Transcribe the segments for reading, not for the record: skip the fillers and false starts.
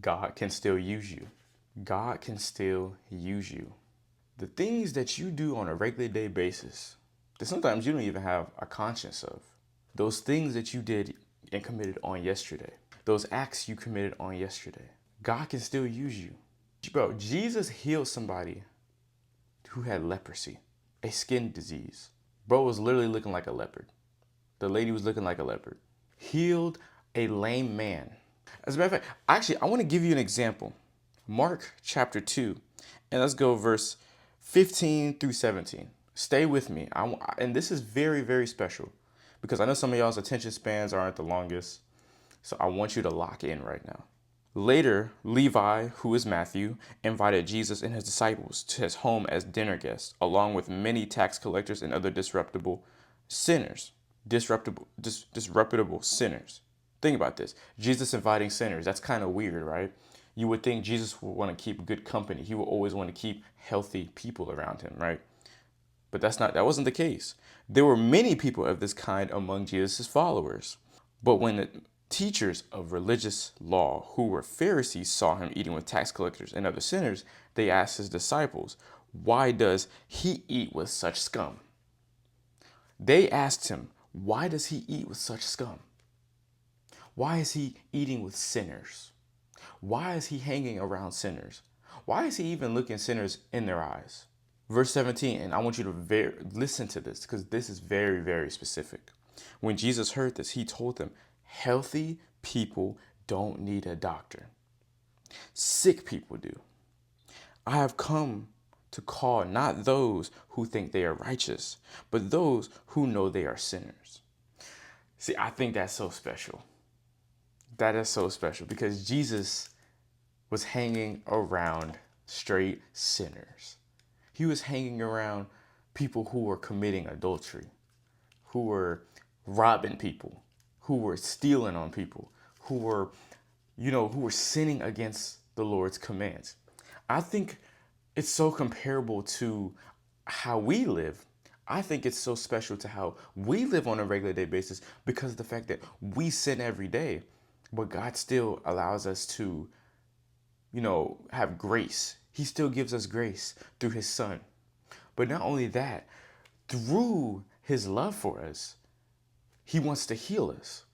God can still use you. God can still use you. The things that you do on a regular day basis that sometimes you don't even have a conscience of, those things that you did and committed on yesterday, those acts you committed on yesterday, God can still use you. Bro, Jesus healed somebody who had leprosy, a skin disease. Bro was literally looking like a leopard. The lady was looking like a leopard. Healed a lame man. As a matter of fact, actually, I want to give you an example. Mark chapter 2, and let's go verse 15 through 17. Stay with me. And this is very, very special because I know some of y'all's attention spans aren't the longest. So I want you to lock in right now. Later, Levi, who is Matthew, invited Jesus and his disciples to his home as dinner guests, along with many tax collectors and other disreputable sinners. Disreputable sinners. Think about this. Jesus inviting sinners. That's kind of weird, right? You would think Jesus would want to keep good company. He would always want to keep healthy people around him, right? But that wasn't the case. There were many people of this kind among Jesus' followers. But when the teachers of religious law, who were Pharisees, saw him eating with tax collectors and other sinners, they asked his disciples, "Why does he eat with such scum?" They asked him, "Why does he eat with such scum? Why is he eating with sinners? Why is he hanging around sinners? Why is he even looking sinners in their eyes?" Verse 17, and I want you to listen to this because this is very, very specific. When Jesus heard this, he told them, "Healthy people don't need a doctor. Sick people do. I have come to call not those who think they are righteous, but those who know they are sinners." See, I think that's so special. That is so special because Jesus was hanging around straight sinners. He was hanging around people who were committing adultery, who were robbing people, who were stealing on people, who were sinning against the Lord's commands. I think it's so comparable to how we live. I think it's so special to how we live on a regular day basis because of the fact that we sin every day, but God still allows us to, have grace. He still gives us grace through his son. But not only that, through his love for us, he wants to heal us.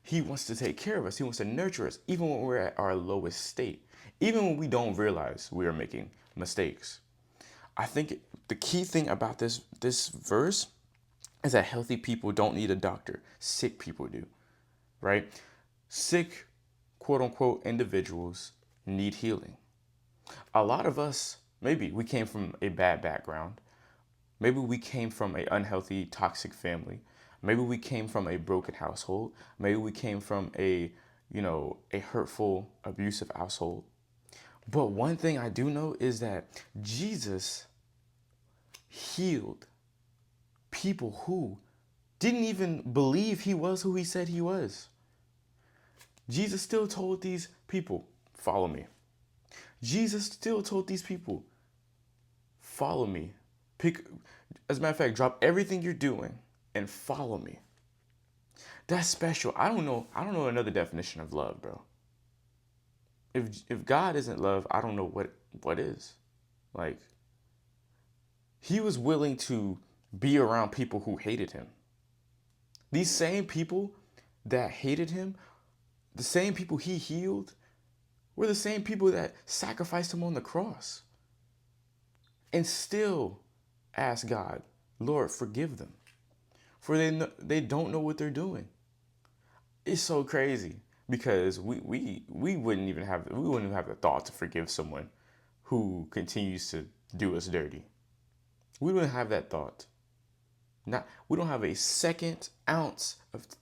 He wants to take care of us. He wants to nurture us, even when we're at our lowest state, even when we don't realize we are making mistakes. I think the key thing about this verse is that healthy people don't need a doctor. Sick people do, right? Sick, quote unquote, individuals need healing. A lot of us, maybe we came from a bad background. Maybe we came from an unhealthy, toxic family. Maybe we came from a broken household. Maybe we came from a hurtful, abusive household. But one thing I do know is that Jesus healed people who didn't even believe he was who he said he was. Jesus still told these people, "Follow me." Jesus still told these people, "Follow me." As a matter of fact, drop everything you're doing and follow me. That's special. I don't know another definition of love, bro. If God isn't love, I don't know what is. Like, he was willing to be around people who hated him. These same people that hated him, the same people he healed, were the same people that sacrificed him on the cross. And still ask God, "Lord, forgive them, for they don't know what they're doing." It's so crazy because we wouldn't even have the thought to forgive someone who continues to do us dirty. We wouldn't have that thought. We don't have a second ounce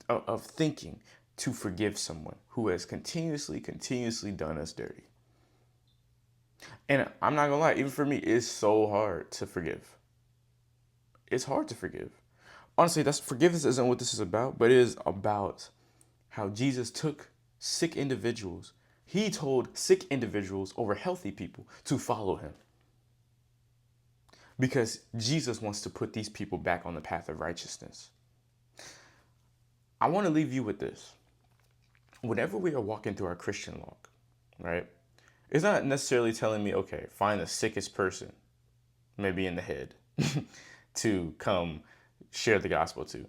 of thinking to forgive someone who has continuously done us dirty. And I'm not gonna lie, even for me, it's so hard to forgive. It's hard to forgive. Honestly, that's forgiveness isn't what this is about, but it is about how Jesus took sick individuals. He told sick individuals over healthy people to follow him. Because Jesus wants to put these people back on the path of righteousness. I want to leave you with this. Whenever we are walking through our Christian walk, right? It's not necessarily telling me, okay, find the sickest person, maybe in the head, to come share the gospel to,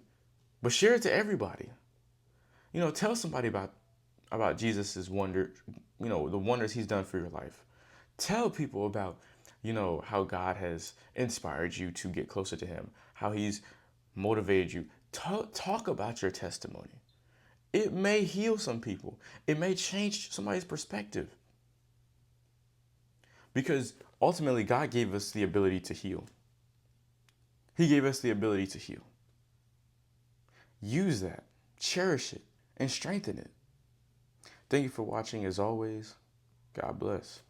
but share it to everybody. Tell somebody about Jesus's wonder, the wonders he's done for your life. Tell people about, how God has inspired you to get closer to him, how he's motivated you. Talk about your testimony. It may heal some people. It may change somebody's perspective. Because ultimately, God gave us the ability to heal. He gave us the ability to heal. Use that, cherish it, and strengthen it. Thank you for watching as always. God bless.